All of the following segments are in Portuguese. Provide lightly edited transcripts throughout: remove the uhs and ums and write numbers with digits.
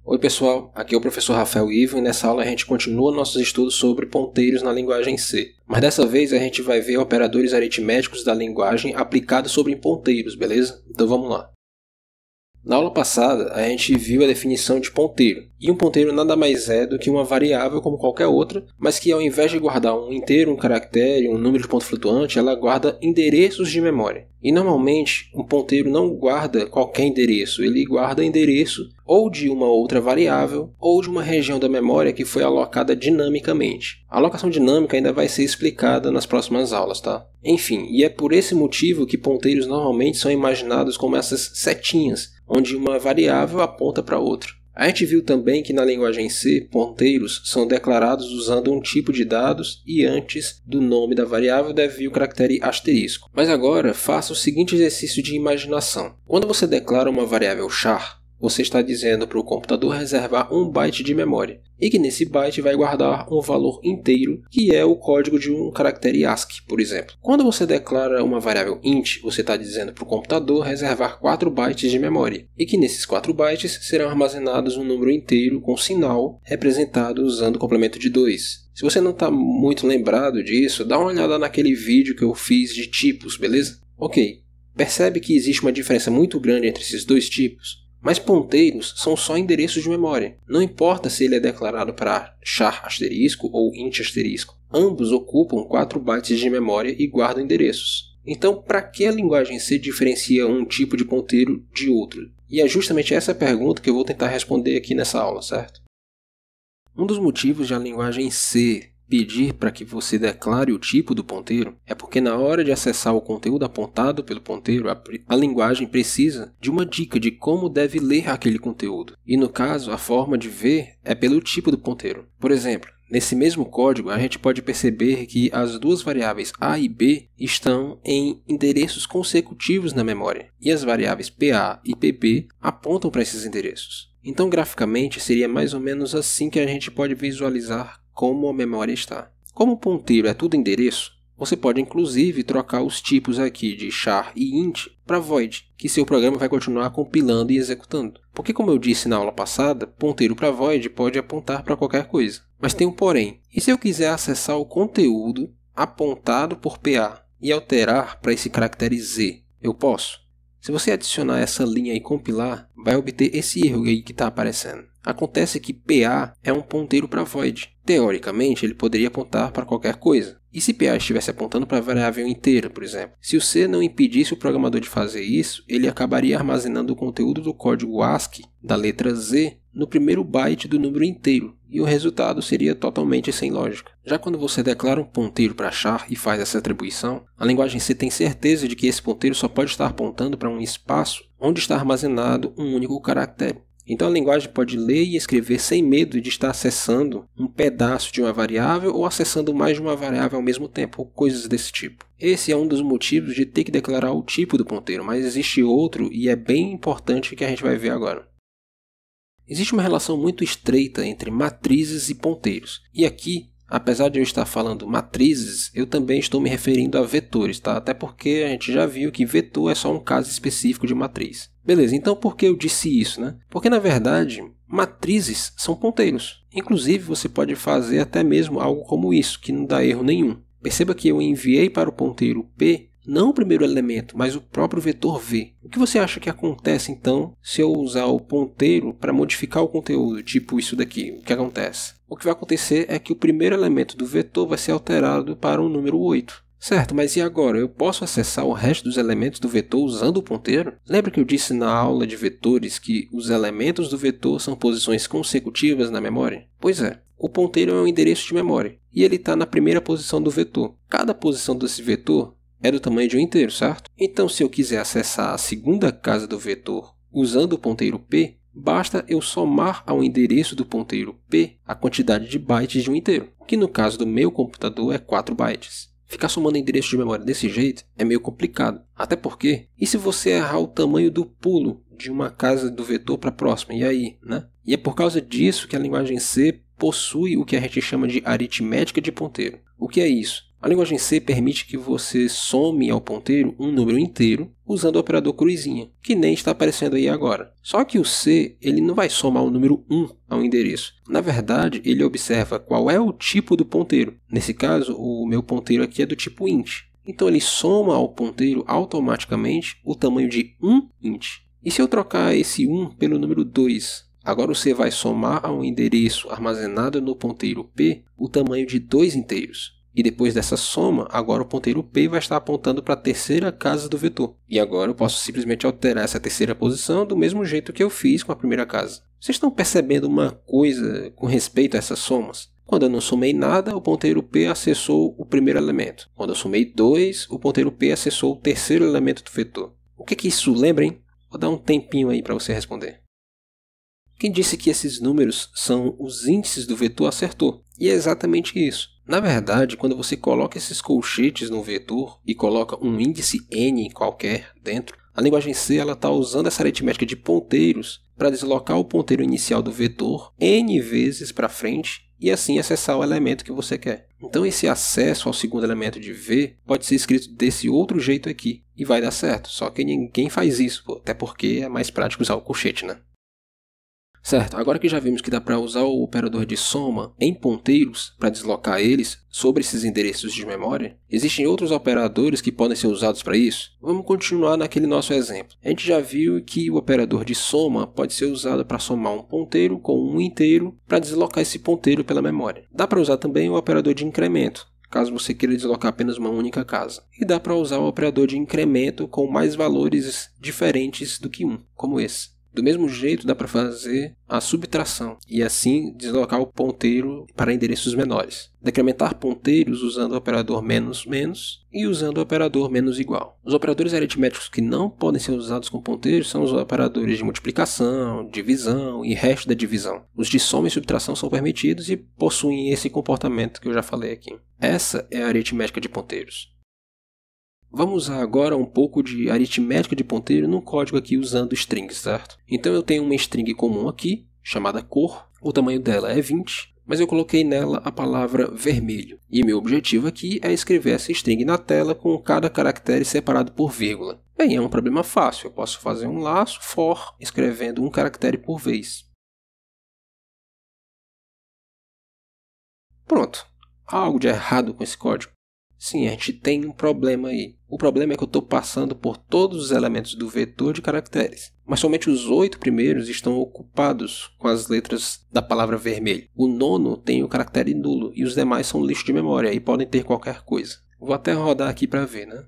Oi pessoal, aqui é o professor Rafael Ivo e nessa aula a gente continua nossos estudos sobre ponteiros na linguagem C. Mas dessa vez a gente vai ver operadores aritméticos da linguagem aplicados sobre ponteiros, beleza? Então vamos lá. Na aula passada, a gente viu a definição de ponteiro, e um ponteiro nada mais é do que uma variável como qualquer outra, mas que ao invés de guardar um inteiro, um caractere, um número de ponto flutuante, ela guarda endereços de memória. E normalmente, um ponteiro não guarda qualquer endereço, ele guarda endereço ou de uma outra variável, ou de uma região da memória que foi alocada dinamicamente. A alocação dinâmica ainda vai ser explicada nas próximas aulas, tá? Enfim, e é por esse motivo que ponteiros normalmente são imaginados como essas setinhas, onde uma variável aponta para outra. A gente viu também que na linguagem C, ponteiros são declarados usando um tipo de dados e antes do nome da variável deve vir o caractere asterisco. Mas agora faça o seguinte exercício de imaginação. Quando você declara uma variável char, você está dizendo para o computador reservar 1 byte de memória, e que nesse byte vai guardar um valor inteiro, que é o código de um caractere ASCII, por exemplo. Quando você declara uma variável int, você está dizendo para o computador reservar 4 bytes de memória, e que nesses 4 bytes serão armazenados um número inteiro com sinal representado usando o complemento de 2. Se você não está muito lembrado disso, dá uma olhada naquele vídeo que eu fiz de tipos, beleza? Ok, percebe que existe uma diferença muito grande entre esses dois tipos? Mas ponteiros são só endereços de memória. Não importa se ele é declarado para char asterisco ou int asterisco. Ambos ocupam 4 bytes de memória e guardam endereços. Então, para que a linguagem C diferencia um tipo de ponteiro de outro? E é justamente essa pergunta que eu vou tentar responder aqui nessa aula, certo? Um dos motivos de a linguagem C pedir para que você declare o tipo do ponteiro é porque na hora de acessar o conteúdo apontado pelo ponteiro, a linguagem precisa de uma dica de como deve ler aquele conteúdo. E no caso, a forma de ver é pelo tipo do ponteiro. Por exemplo, nesse mesmo código, a gente pode perceber que as duas variáveis a e b estão em endereços consecutivos na memória, e as variáveis pa e pp apontam para esses endereços. Então, graficamente, seria mais ou menos assim que a gente pode visualizar como a memória está. Como o ponteiro é tudo endereço, você pode inclusive trocar os tipos aqui de char e int para void, que seu programa vai continuar compilando e executando. Porque como eu disse na aula passada, ponteiro para void pode apontar para qualquer coisa. Mas tem um porém. E se eu quiser acessar o conteúdo apontado por PA e alterar para esse caractere Z, eu posso? Se você adicionar essa linha e compilar, vai obter esse erro aí que está aparecendo. Acontece que PA é um ponteiro para void. Teoricamente, ele poderia apontar para qualquer coisa. E se PA estivesse apontando para a variável inteira, por exemplo? Se o C não impedisse o programador de fazer isso, ele acabaria armazenando o conteúdo do código ASCII da letra Z no primeiro byte do número inteiro, e o resultado seria totalmente sem lógica. Já quando você declara um ponteiro para char e faz essa atribuição, a linguagem C tem certeza de que esse ponteiro só pode estar apontando para um espaço onde está armazenado um único caractere. Então a linguagem pode ler e escrever sem medo de estar acessando um pedaço de uma variável ou acessando mais de uma variável ao mesmo tempo, ou coisas desse tipo. Esse é um dos motivos de ter que declarar o tipo do ponteiro, mas existe outro e é bem importante que a gente vai ver agora. Existe uma relação muito estreita entre matrizes e ponteiros. E aqui, apesar de eu estar falando matrizes, eu também estou me referindo a vetores, tá? Até porque a gente já viu que vetor é só um caso específico de matriz. Beleza, então por que eu disse isso, né? Porque na verdade, matrizes são ponteiros. Inclusive você pode fazer até mesmo algo como isso, que não dá erro nenhum. Perceba que eu enviei para o ponteiro P não o primeiro elemento, mas o próprio vetor V. O que você acha que acontece então se eu usar o ponteiro para modificar o conteúdo, tipo isso daqui? O que acontece? O que vai acontecer é que o primeiro elemento do vetor vai ser alterado para um número 8. Certo, mas e agora? Eu posso acessar o resto dos elementos do vetor usando o ponteiro? Lembra que eu disse na aula de vetores que os elementos do vetor são posições consecutivas na memória? Pois é, o ponteiro é um endereço de memória e ele está na primeira posição do vetor. Cada posição desse vetor é do tamanho de um inteiro, certo? Então, se eu quiser acessar a segunda casa do vetor usando o ponteiro P, basta eu somar ao endereço do ponteiro P a quantidade de bytes de um inteiro, que no caso do meu computador é 4 bytes. Ficar somando endereço de memória desse jeito é meio complicado. Até porque, e se você errar o tamanho do pulo de uma casa do vetor para a próxima? E aí, né? E é por causa disso que a linguagem C possui o que a gente chama de aritmética de ponteiro. O que é isso? A linguagem C permite que você some ao ponteiro um número inteiro usando o operador cruzinha, que nem está aparecendo aí agora. Só que o C ele não vai somar o número 1 ao endereço. Na verdade, ele observa qual é o tipo do ponteiro. Nesse caso, o meu ponteiro aqui é do tipo int. Então ele soma ao ponteiro automaticamente o tamanho de 1 int. E se eu trocar esse 1 pelo número 2? Agora o C vai somar a um endereço armazenado no ponteiro P o tamanho de 2 inteiros. E depois dessa soma, agora o ponteiro P vai estar apontando para a terceira casa do vetor. E agora eu posso simplesmente alterar essa terceira posição do mesmo jeito que eu fiz com a primeira casa. Vocês estão percebendo uma coisa com respeito a essas somas? Quando eu não somei nada, o ponteiro P acessou o primeiro elemento. Quando eu somei 2, o ponteiro P acessou o terceiro elemento do vetor. O que isso lembra, hein? Vou dar um tempinho aí para você responder. Quem disse que esses números são os índices do vetor acertou. E é exatamente isso. Na verdade, quando você coloca esses colchetes no vetor e coloca um índice n qualquer dentro, a linguagem C está usando essa aritmética de ponteiros para deslocar o ponteiro inicial do vetor n vezes para frente e assim acessar o elemento que você quer. Então esse acesso ao segundo elemento de V pode ser escrito desse outro jeito aqui e vai dar certo, só que ninguém faz isso, até porque é mais prático usar o colchete, né? Certo, agora que já vimos que dá para usar o operador de soma em ponteiros para deslocar eles sobre esses endereços de memória, existem outros operadores que podem ser usados para isso? Vamos continuar naquele nosso exemplo. A gente já viu que o operador de soma pode ser usado para somar um ponteiro com um inteiro para deslocar esse ponteiro pela memória. Dá para usar também o operador de incremento, caso você queira deslocar apenas uma única casa. E dá para usar o operador de incremento com mais valores diferentes do que 1, como esse. Do mesmo jeito, dá para fazer a subtração e assim deslocar o ponteiro para endereços menores. Decrementar ponteiros usando o operador menos menos e usando o operador menos igual. Os operadores aritméticos que não podem ser usados com ponteiros são os operadores de multiplicação, divisão e resto da divisão. Os de soma e subtração são permitidos e possuem esse comportamento que eu já falei aqui. Essa é a aritmética de ponteiros. Vamos usar agora um pouco de aritmética de ponteiro no código aqui usando strings, certo? Então eu tenho uma string comum aqui, chamada cor, o tamanho dela é 20, mas eu coloquei nela a palavra vermelho. E meu objetivo aqui é escrever essa string na tela com cada caractere separado por vírgula. Bem, é um problema fácil, eu posso fazer um laço for escrevendo um caractere por vez. Pronto, há algo de errado com esse código? Sim, a gente tem um problema aí. O problema é que eu estou passando por todos os elementos do vetor de caracteres, mas somente os 8 primeiros estão ocupados com as letras da palavra vermelho. O nono tem o caractere nulo e os demais são lixo de memória e podem ter qualquer coisa. Vou até rodar aqui para ver, né?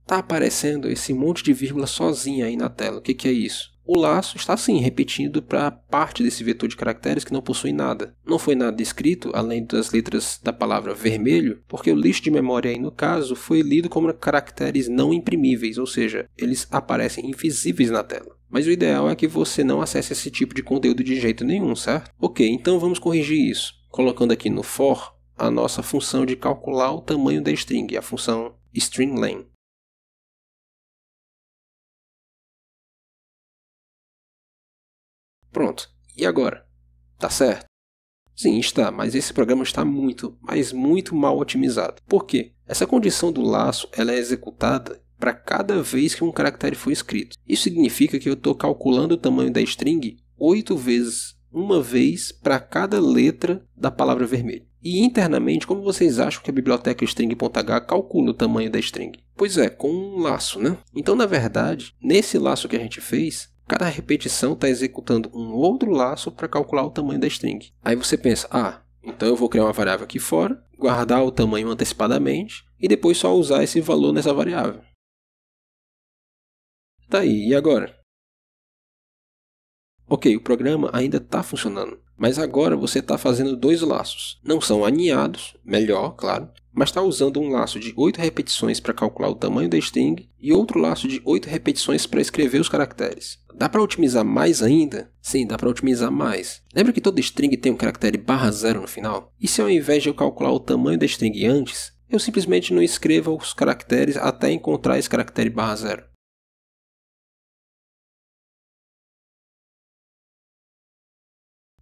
Tá aparecendo esse monte de vírgula sozinha aí na tela. O que é isso? O laço está sim repetindo para parte desse vetor de caracteres que não possui nada. Não foi nada escrito além das letras da palavra vermelho, porque o lixo de memória aí no caso foi lido como caracteres não imprimíveis, ou seja, eles aparecem invisíveis na tela. Mas o ideal é que você não acesse esse tipo de conteúdo de jeito nenhum, certo? Ok, então vamos corrigir isso, colocando aqui no for a nossa função de calcular o tamanho da string, a função stringlen. Pronto. E agora? Tá certo? Sim, está, mas esse programa está muito mal otimizado. Por quê? Essa condição do laço ela é executada para cada vez que um caractere foi escrito. Isso significa que eu estou calculando o tamanho da string 8 vezes, uma vez para cada letra da palavra vermelho. E internamente, como vocês acham que a biblioteca string.h calcula o tamanho da string? Pois é, com um laço, né? Então, na verdade, nesse laço que a gente fez, cada repetição está executando um outro laço para calcular o tamanho da string. Aí você pensa, então eu vou criar uma variável aqui fora, guardar o tamanho antecipadamente e depois só usar esse valor nessa variável. Tá aí, e agora? Ok, o programa ainda está funcionando, mas agora você está fazendo 2 laços. Não são aninhados, melhor, claro, mas está usando um laço de 8 repetições para calcular o tamanho da string e outro laço de 8 repetições para escrever os caracteres. Dá para otimizar mais ainda? Sim, dá para otimizar mais. Lembra que toda string tem um caractere /0 no final? E se ao invés de eu calcular o tamanho da string antes, eu simplesmente não escreva os caracteres até encontrar esse caractere /0?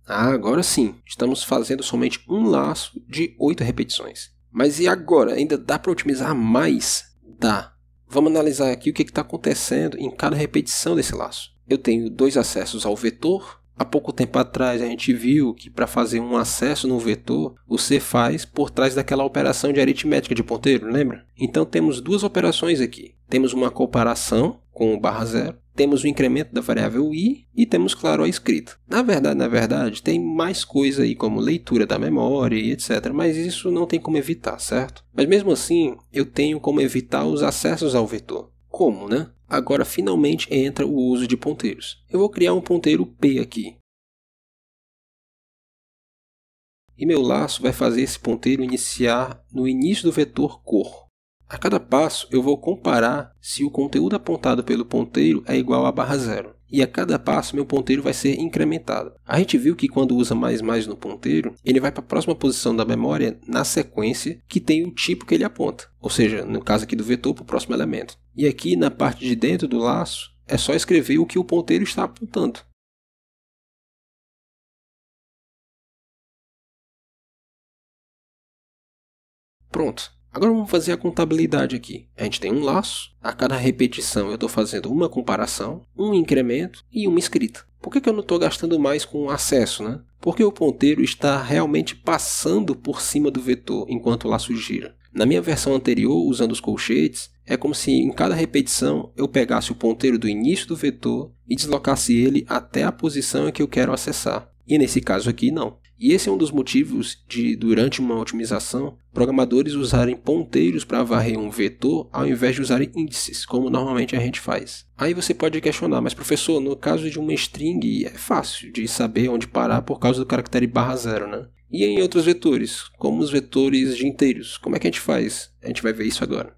Agora sim, estamos fazendo somente um laço de 8 repetições. Mas e agora? Ainda dá para otimizar mais? Dá. Vamos analisar aqui o que está acontecendo em cada repetição desse laço. Eu tenho 2 acessos ao vetor. Há pouco tempo atrás a gente viu que para fazer um acesso no vetor, você faz por trás daquela operação de aritmética de ponteiro, lembra? Então temos 2 operações aqui. Temos uma comparação com o /0, temos o incremento da variável i e temos, claro, a escrita. Na verdade, tem mais coisa aí como leitura da memória e etc. Mas isso não tem como evitar, certo? Mas mesmo assim, eu tenho como evitar os acessos ao vetor. Como, né? Agora finalmente entra o uso de ponteiros. Eu vou criar um ponteiro P aqui. E meu laço vai fazer esse ponteiro iniciar no início do vetor cor. A cada passo eu vou comparar se o conteúdo apontado pelo ponteiro é igual a /0. E a cada passo meu ponteiro vai ser incrementado. A gente viu que quando usa mais no ponteiro, ele vai para a próxima posição da memória na sequência que tem o tipo que ele aponta. Ou seja, no caso aqui do vetor, para o próximo elemento. E aqui na parte de dentro do laço, é só escrever o que o ponteiro está apontando. Pronto. Agora vamos fazer a contabilidade aqui. A gente tem um laço, a cada repetição eu estou fazendo uma comparação, um incremento e uma escrita. Por que eu não estou gastando mais com acesso, né? Porque o ponteiro está realmente passando por cima do vetor enquanto o laço gira. Na minha versão anterior, usando os colchetes, é como se em cada repetição eu pegasse o ponteiro do início do vetor e deslocasse ele até a posição em que eu quero acessar. E nesse caso aqui, não. E esse é um dos motivos de, durante uma otimização, programadores usarem ponteiros para varrer um vetor ao invés de usarem índices, como normalmente a gente faz. Aí você pode questionar, mas professor, no caso de uma string é fácil de saber onde parar por causa do caractere /0, né? E em outros vetores, como os vetores de inteiros, como é que a gente faz? A gente vai ver isso agora.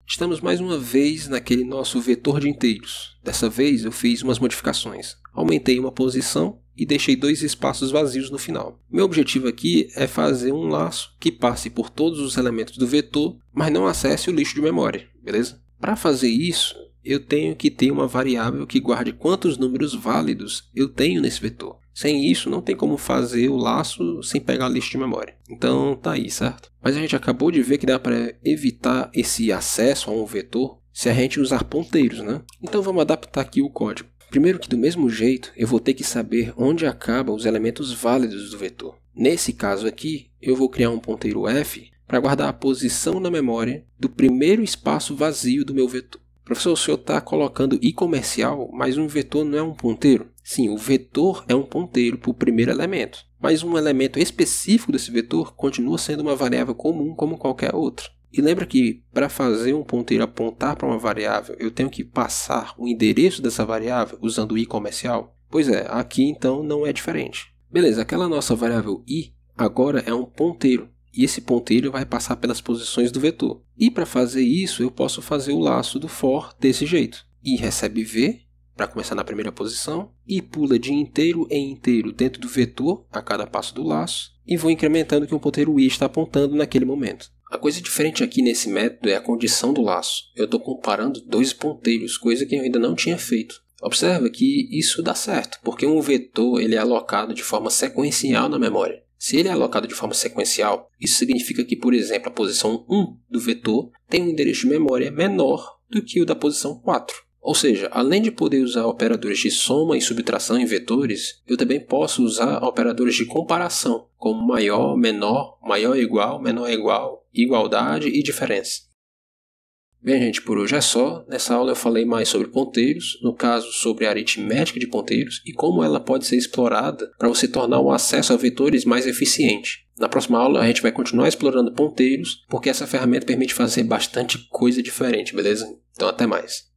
Estamos mais uma vez naquele nosso vetor de inteiros. Dessa vez eu fiz umas modificações. Aumentei uma posição e deixei 2 espaços vazios no final. Meu objetivo aqui é fazer um laço que passe por todos os elementos do vetor, mas não acesse o lixo de memória, beleza? Para fazer isso, eu tenho que ter uma variável que guarde quantos números válidos eu tenho nesse vetor. Sem isso, não tem como fazer o laço sem pegar lixo de memória. Então, tá aí, certo? Mas a gente acabou de ver que dá para evitar esse acesso a um vetor se a gente usar ponteiros, né? Então vamos adaptar aqui o código. Primeiro que do mesmo jeito, eu vou ter que saber onde acabam os elementos válidos do vetor. Nesse caso aqui, eu vou criar um ponteiro f para guardar a posição na memória do primeiro espaço vazio do meu vetor. Professor, o senhor está colocando i comercial, mas um vetor não é um ponteiro? Sim, o vetor é um ponteiro para o primeiro elemento, mas um elemento específico desse vetor continua sendo uma variável comum como qualquer outra. E lembra que para fazer um ponteiro apontar para uma variável, eu tenho que passar o endereço dessa variável usando o i comercial? Pois é, aqui então não é diferente. Beleza, aquela nossa variável i agora é um ponteiro. E esse ponteiro vai passar pelas posições do vetor. E para fazer isso, eu posso fazer o laço do for desse jeito. I recebe v, para começar na primeira posição, e pula de inteiro em inteiro dentro do vetor, a cada passo do laço, e vou incrementando o que o ponteiro i está apontando naquele momento. A coisa diferente aqui nesse método é a condição do laço. Eu estou comparando 2 ponteiros, coisa que eu ainda não tinha feito. Observa que isso dá certo, porque um vetor ele é alocado de forma sequencial na memória. Se ele é alocado de forma sequencial, isso significa que, por exemplo, a posição 1 do vetor tem um endereço de memória menor do que o da posição 4. Ou seja, além de poder usar operadores de soma e subtração em vetores, eu também posso usar operadores de comparação, como maior, menor, maior igual, menor igual, igualdade e diferença. Bem, gente, por hoje é só. Nessa aula eu falei mais sobre ponteiros, no caso sobre a aritmética de ponteiros e como ela pode ser explorada para você tornar o acesso a vetores mais eficiente. Na próxima aula a gente vai continuar explorando ponteiros, porque essa ferramenta permite fazer bastante coisa diferente, beleza? Então até mais.